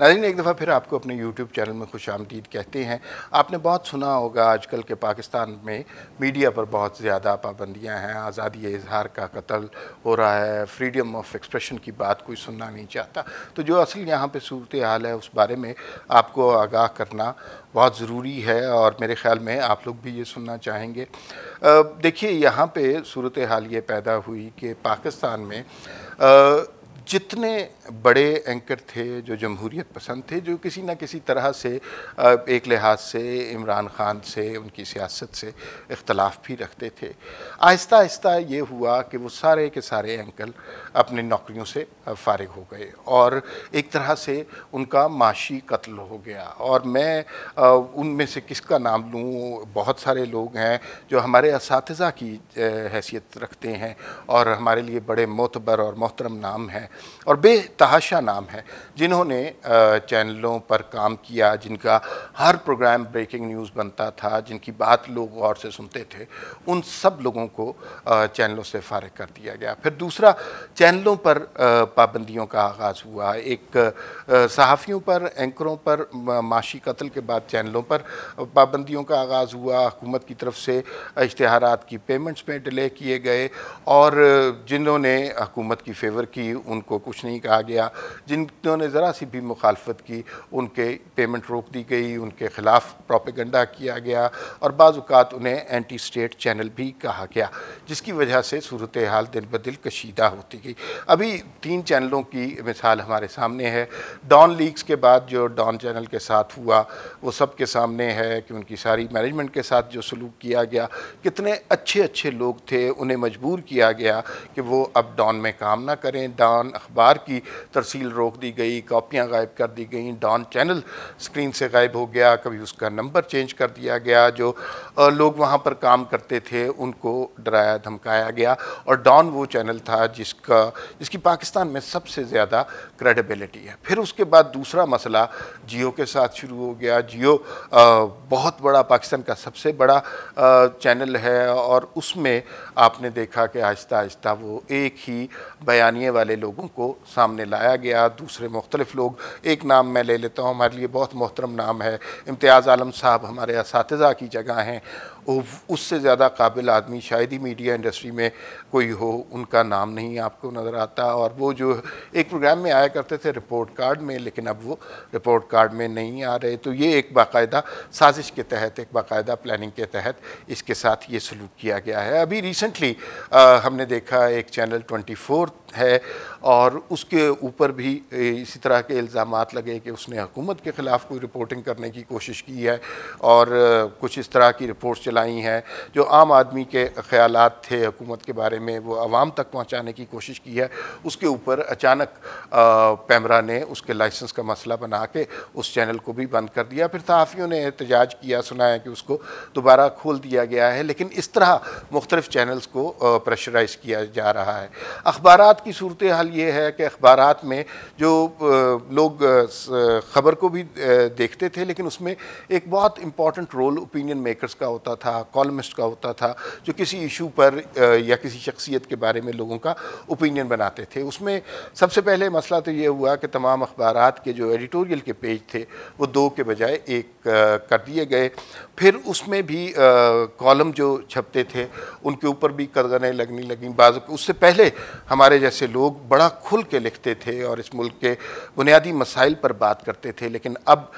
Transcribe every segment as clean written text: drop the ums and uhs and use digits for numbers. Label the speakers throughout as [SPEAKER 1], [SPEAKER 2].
[SPEAKER 1] नाज़रीन, एक दफ़ा फिर आपको अपने यूट्यूब चैनल में खुशामदीद कहते हैं। आपने बहुत सुना होगा आजकल के पाकिस्तान में मीडिया पर बहुत ज़्यादा पाबंदियां हैं, आज़ादी इज़हार का कत्ल हो रहा है, फ्रीडम ऑफ एक्सप्रेशन की बात कोई सुनना नहीं चाहता। तो जो असल यहाँ पे सूरत हाल है उस बारे में आपको आगाह करना बहुत ज़रूरी है और मेरे ख़्याल में आप लोग भी ये सुनना चाहेंगे। देखिए, यहाँ पे सूरत हाल ये पैदा हुई कि पाकिस्तान में जितने बड़े एंकर थे जो जमहूरियत पसंद थे, जो किसी न किसी तरह से एक लिहाज से इमरान ख़ान से, उनकी सियासत से इख्तलाफ भी रखते थे, आहिस्ता आहिस्ता ये हुआ कि वो सारे के सारे एंकर अपनी नौकरियों से फ़ारिग हो गए और एक तरह से उनका माशी कत्ल हो गया। और मैं उनमें से किसका नाम लूँ, बहुत सारे लोग हैं जो हमारे असातिज़ा की हैसियत रखते हैं और हमारे लिए बड़े मोतबर और मोहतरम नाम हैं और बेतहाशा नाम है, जिन्होंने चैनलों पर काम किया, जिनका हर प्रोग्राम ब्रेकिंग न्यूज़ बनता था, जिनकी बात लोग गौर से सुनते थे, उन सब लोगों को चैनलों से फ़ारिग कर दिया गया। फिर दूसरा, चैनलों पर पाबंदियों का आगाज़ हुआ। एक सहाफ़ियों पर, एंकरों पर माशी कत्ल के बाद चैनलों पर पाबंदियों का आगाज़ हुआ। हुकूमत की तरफ से इश्तिहारात की पेमेंट्स में डिले किए गए और जिन्होंने हुकूमत की फेवर की उनको कुछ नहीं कहा गया, जिन्होंने ज़रा सी भी मुखालफत की उनके पेमेंट रोक दी गई, उनके ख़िलाफ़ प्रोपेगेंडा किया गया और बाज़ औक़ात उन्हें एंटी स्टेट चैनल भी कहा गया, जिसकी वजह से सूरत हाल दिन ब दिन कशीदा होती गई। अभी 3 चैनलों की मिसाल हमारे सामने है। डॉन लीक्स के बाद जो डॉन चैनल के साथ हुआ वो सब के सामने है कि उनकी सारी मैनेजमेंट के साथ जो सलूक किया गया, कितने अच्छे अच्छे लोग थे, उन्हें मजबूर किया गया कि वो अब डॉन में काम ना करें। डॉन अखबार की तरसील रोक दी गई, कॉपियाँ गायब कर दी गई, डॉन चैनल स्क्रीन से गायब हो गया, कभी उसका नंबर चेंज कर दिया गया, जो लोग वहाँ पर काम करते थे उनको डराया धमकाया गया और डॉन वो चैनल था जिसकी पाकिस्तान में सबसे ज़्यादा क्रेडिबिलिटी है। फिर उसके बाद दूसरा मसला जियो के साथ शुरू हो गया। जियो बहुत बड़ा, पाकिस्तान का सबसे बड़ा चैनल है और उसमें आपने देखा कि आहिस्ता आहिस्ता वो एक ही बयानिए वाले लोगों को सामने लाया गया। दूसरे मुख्तलिफ लोग, एक नाम मैं ले लेता हूँ, हमारे लिए बहुत मोहतरम नाम है, इम्तियाज़ आलम साहब हमारे असातिज़ा की जगह हैं। उससे ज़्यादा काबिल आदमी शायद ही मीडिया इंडस्ट्री में कोई हो, उनका नाम नहीं आपको नज़र आता। और वो जो एक प्रोग्राम में आया करते थे रिपोर्ट कार्ड में, लेकिन अब वो रिपोर्ट कार्ड में नहीं आ रहे। तो ये एक बाकायदा साजिश के तहत, एक बाकायदा प्लानिंग के तहत इसके साथ ये सलूक किया गया है। अभी रिसेंटली हमने देखा एक चैनल 24 है और उसके ऊपर भी इसी तरह के इल्ज़ामात लगे कि उसने हुकूमत के ख़िलाफ़ कोई रिपोर्टिंग करने की कोशिश की है और कुछ इस तरह की रिपोर्ट्स चलाई हैं जो आम आदमी के ख़यालात थे हुकूमत के बारे में, वो आवाम तक पहुंचाने की कोशिश की है। उसके ऊपर अचानक पैमरा ने उसके लाइसेंस का मसला बना के उस चैनल को भी बंद कर दिया। फिर सहाफ़ियों ने एहतजाज किया, सुनाया कि उसको दोबारा खोल दिया गया है। लेकिन इस तरह मुख्तलिफ़ चैनल्स को प्रेशराइज़ किया जा रहा है। अखबारात की सूरत हाल ये है कि अखबारात में जो लोग ख़बर को भी देखते थे, लेकिन उसमें एक बहुत इम्पॉर्टेंट रोल ओपिनियन मेकर्स का होता था, कॉलमिस्ट का होता था, जो किसी इशू पर या किसी शख्सियत के बारे में लोगों का ओपिनियन बनाते थे। उसमें सबसे पहले मसला तो ये हुआ कि तमाम अखबारात के जो एडिटोरियल के पेज थे वो 2 के बजाय 1 कर दिए गए। फिर उसमें भी कॉलम जो छपते थे उनके ऊपर भी कदगनें लगने लगीं। बाज़ उससे पहले हमारे जैसे लोग बड़ा खुल के लिखते थे और इस मुल्क के बुनियादी मसाइल पर बात करते थे, लेकिन अब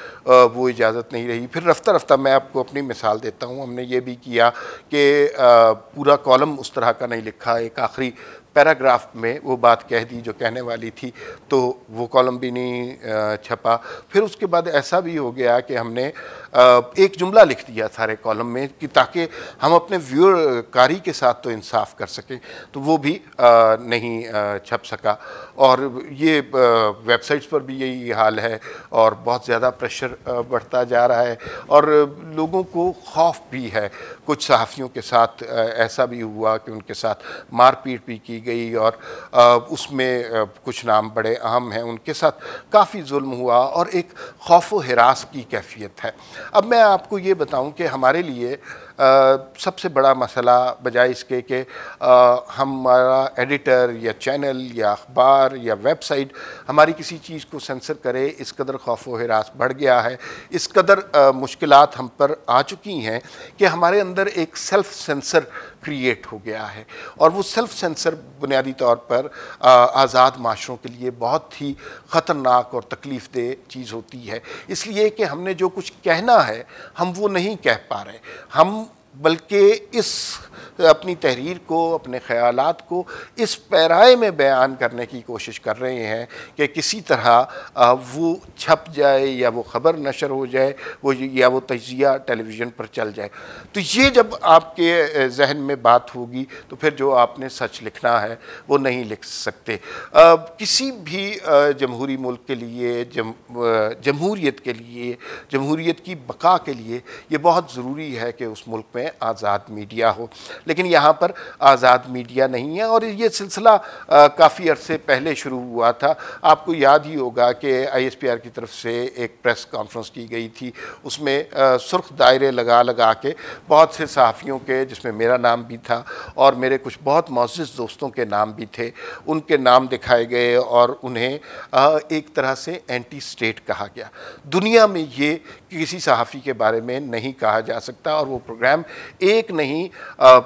[SPEAKER 1] वो इजाज़त नहीं रही। फिर रफ्ता रफ्ता मैं आपको अपनी मिसाल देता हूँ, हमने ये भी किया कि पूरा कॉलम उस तरह का नहीं लिखा, एक आखिरी पैराग्राफ में वो बात कह दी जो कहने वाली थी, तो वो कॉलम भी नहीं छपा। फिर उसके बाद ऐसा भी हो गया कि हमने एक जुमला लिख दिया सारे कॉलम में कि ताकि हम अपने व्यूअर कारी के साथ तो इंसाफ कर सकें, तो वो भी नहीं छप सका। और ये वेबसाइट्स पर भी यही हाल है और बहुत ज़्यादा प्रेशर बढ़ता जा रहा है और लोगों को खौफ भी है। कुछ सहाफ़ियों के साथ ऐसा भी हुआ कि उनके साथ मारपीट भी की गई और उसमें कुछ नाम बड़े अहम हैं, उनके साथ काफ़ी जुल्म हुआ और एक खौफ व हिरास की कैफियत है। अब मैं आपको ये बताऊं कि हमारे लिए सबसे बड़ा मसला बजाय इसके कि हमारा एडिटर या चैनल या अखबार या वेबसाइट हमारी किसी चीज़ को सेंसर करे, इस कदर खौफ व हिरास बढ़ गया है, इस कदर मुश्किलात हम पर आ चुकी हैं कि हमारे अंदर एक सेल्फ सेंसर क्रिएट हो गया है। और वो सेल्फ सेंसर बुनियादी तौर पर आज़ाद माशरों के लिए बहुत ही ख़तरनाक और तकलीफ़ दे चीज़ होती है, इसलिए कि हमने जो कुछ कहना है हम वो नहीं कह पा रहे, हम बल्कि इस अपनी तहरीर को, अपने ख़यालात को इस पैराए में बयान करने की कोशिश कर रहे हैं कि किसी तरह वो छप जाए या वो ख़बर नशर हो जाए, वो या वो तजिया टेलीविज़न पर चल जाए। तो ये जब आपके जहन में बात होगी तो फिर जो आपने सच लिखना है वो नहीं लिख सकते। किसी भी जमहूरी मुल्क के लिए, जमहूरियत के लिए, जमहूरियत की बका के लिए ये बहुत ज़रूरी है कि उस मुल्क में आज़ाद मीडिया हो, लेकिन यहाँ पर आज़ाद मीडिया नहीं है। और ये सिलसिला काफ़ी अरसे पहले शुरू हुआ था। आपको याद ही होगा कि ISPR की तरफ से एक प्रेस कॉन्फ्रेंस की गई थी, उसमें सुर्ख दायरे लगा लगा के बहुत से सहाफ़ियों के, जिसमें मेरा नाम भी था और मेरे कुछ बहुत मोअज़्ज़ज़ दोस्तों के नाम भी थे, उनके नाम दिखाए गए और उन्हें एक तरह से एंटी स्टेट कहा गया। दुनिया में ये किसी सहाफ़ी के बारे में नहीं कहा जा सकता। और वो प्रोग्राम एक नहीं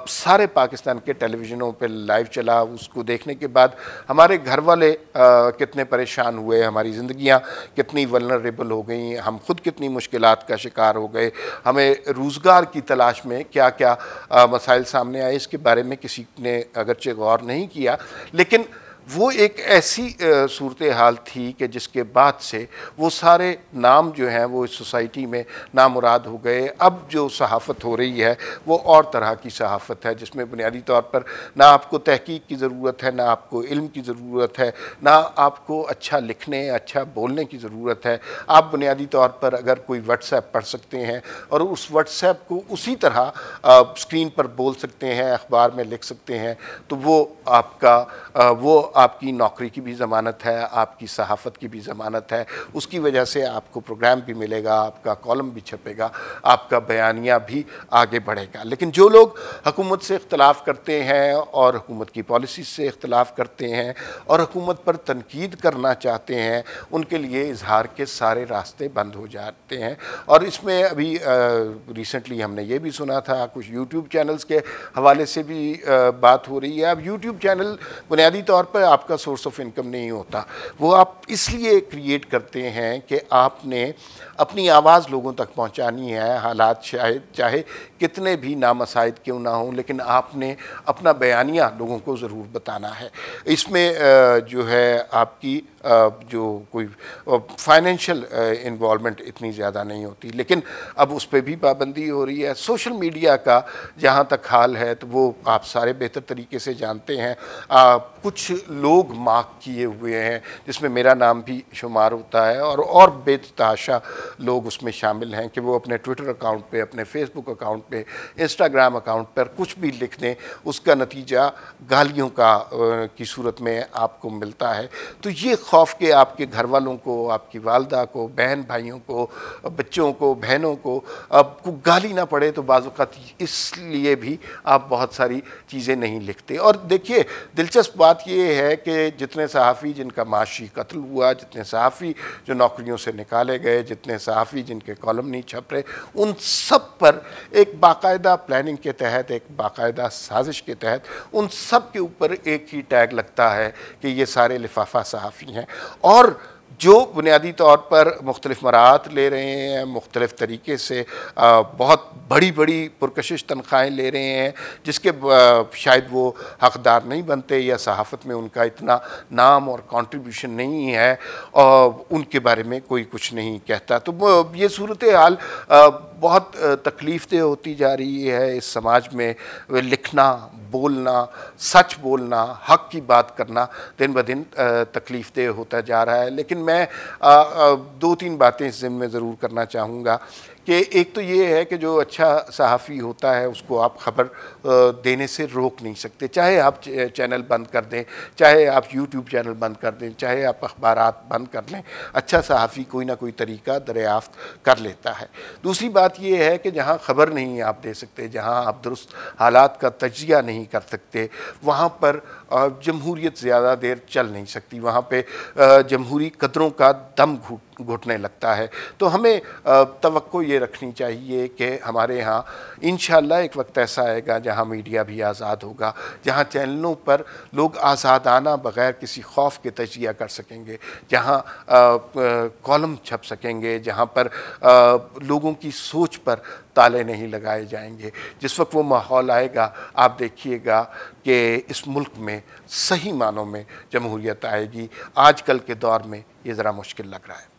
[SPEAKER 1] सारे पाकिस्तान के टेलीविज़नों पे लाइव चला। उसको देखने के बाद हमारे घर वाले कितने परेशान हुए, हमारी ज़िंदगियां कितनी वल्नरेबल हो गई, हम खुद कितनी मुश्किलात का शिकार हो गए, हमें रोज़गार की तलाश में क्या क्या मसाइल सामने आए, इसके बारे में किसी ने अगरचे गौर नहीं किया। लेकिन वो एक ऐसी सूरत हाल थी कि जिसके बाद से वो सारे नाम जो हैं वो इस सोसाइटी में नामुराद हो गए। अब जो सहाफ़त हो रही है वो और तरह की सहाफ़त है, जिसमें बुनियादी तौर पर ना आपको तहकीक की ज़रूरत है, ना आपको इल्म की ज़रूरत है, ना आपको अच्छा लिखने, अच्छा बोलने की ज़रूरत है। आप बुनियादी तौर पर अगर कोई व्हाट्सएप पढ़ सकते हैं और उस व्हाट्सएप को उसी तरह स्क्रीन पर बोल सकते हैं, अखबार में लिख सकते हैं, तो वो आपकी नौकरी की भी ज़मानत है, आपकी सहाफ़त की भी ज़मानत है। उसकी वजह से आपको प्रोग्राम भी मिलेगा, आपका कॉलम भी छपेगा, आपका बयानिया भी आगे बढ़ेगा। लेकिन जो लोग हुकूमत से इख्तलाफ करते हैं और हुकूमत की पॉलिसी से इख्तलाफ करते हैं और हुकूमत पर तनकीद करना चाहते हैं, उनके लिए इजहार के सारे रास्ते बंद हो जाते हैं। और इसमें अभी रिसेंटली हमने ये भी सुना था, कुछ यूट्यूब चैनल्स के हवाले से भी बात हो रही है। अब यूट्यूब चैनल बुनियादी तौर पर आपका सोर्स ऑफ इनकम नहीं होता, वो आप इसलिए क्रिएट करते हैं कि आपने अपनी आवाज़ लोगों तक पहुंचानी है। हालात चाहे कितने भी नामसाइद क्यों ना हों, लेकिन आपने अपना बयानिया लोगों को ज़रूर बताना है। इसमें जो है आपकी जो कोई फाइनेंशियल इन्वॉल्वमेंट इतनी ज़्यादा नहीं होती, लेकिन अब उस पर भी पाबंदी हो रही है। सोशल मीडिया का जहाँ तक हाल है तो वो आप सारे बेहतर तरीके से जानते हैं। कुछ लोग मार्क किए हुए हैं, जिसमें मेरा नाम भी शुमार होता है, और बेतहाशा लोग उसमें शामिल हैं कि वो अपने ट्विटर अकाउंट पे, अपने फेसबुक अकाउंट पे, इंस्टाग्राम अकाउंट पर कुछ भी लिख दें, उसका नतीजा गालियों की सूरत में आपको मिलता है। तो ये खौफ के आपके घर वालों को, आपकी वालदा को, बहन भाइयों को, बच्चों को, बहनों को आपको गाली ना पड़े, तो बाज़ औक़ात इसलिए भी आप बहुत सारी चीज़ें नहीं लिखते। और देखिए, दिलचस्प बात ये है कि जितने सहाफ़ी जिनका माशी कत्ल हुआ, जितने सहाफ़ी जो नौकरियों से निकाले गए, जितने सहाफ़ी जिनके कॉलम नहीं छप रहे, उन सब पर एक बाकायदा प्लानिंग के तहत, एक बाकायदा साजिश के तहत उन सब के ऊपर एक ही टैग लगता है कि ये सारे लिफाफा सहाफ़ी हैं। और जो बुनियादी तौर पर मुख्तलिफ़ मराहत ले रहे हैं, मुख्तलिफ़ तरीके से बहुत बड़ी बड़ी पुरकशिश तनख्वाहें ले रहे हैं, जिसके शायद वो हक़दार नहीं बनते, या सहाफ़त में उनका इतना नाम और कंट्रीब्यूशन नहीं है, और उनके बारे में कोई कुछ नहीं कहता। तो ये सूरत हाल बहुत तकलीफ़देह होती जा रही है इस समाज में। लिखना, बोलना, सच बोलना, हक़ की बात करना दिन ब दिन तकलीफ़देह होता जा रहा है। लेकिन मैं दो तीन बातें इस ज़िम्मे ज़रूर करना चाहूँगा कि एक तो ये है कि जो अच्छा सहाफ़ी होता है उसको आप ख़बर देने से रोक नहीं सकते, चाहे आप चैनल बंद कर दें, चाहे आप यूट्यूब चैनल बंद कर दें, चाहे आप अखबारात बंद कर लें, अच्छा सहाफ़ी कोई ना कोई तरीका दरियाफ़्त कर लेता है। दूसरी बात बात ये है कि जहाँ ख़बर नहीं आप दे सकते, जहाँ आप दुरुस्त हालात का तजिया नहीं कर सकते, वहाँ पर जमहूरियत ज़्यादा देर चल नहीं सकती, वहाँ पे जमहूरी कदरों का दम घुटने लगता है। तो हमें तवक्को ये रखनी चाहिए कि हमारे यहाँ इंशाअल्लाह एक वक्त ऐसा आएगा जहाँ मीडिया भी आज़ाद होगा, जहाँ चैनलों पर लोग आज़ादाना बग़ैर किसी खौफ के तजिया कर सकेंगे, जहाँ कॉलम छप सकेंगे, जहाँ पर लोगों की सोच पर ताले नहीं लगाए जाएंगे। जिस वक्त वो माहौल आएगा, आप देखिएगा कि इस मुल्क में सही मानों में जमहूरियत आएगी। आजकल के दौर में ये ज़रा मुश्किल लग रहा है।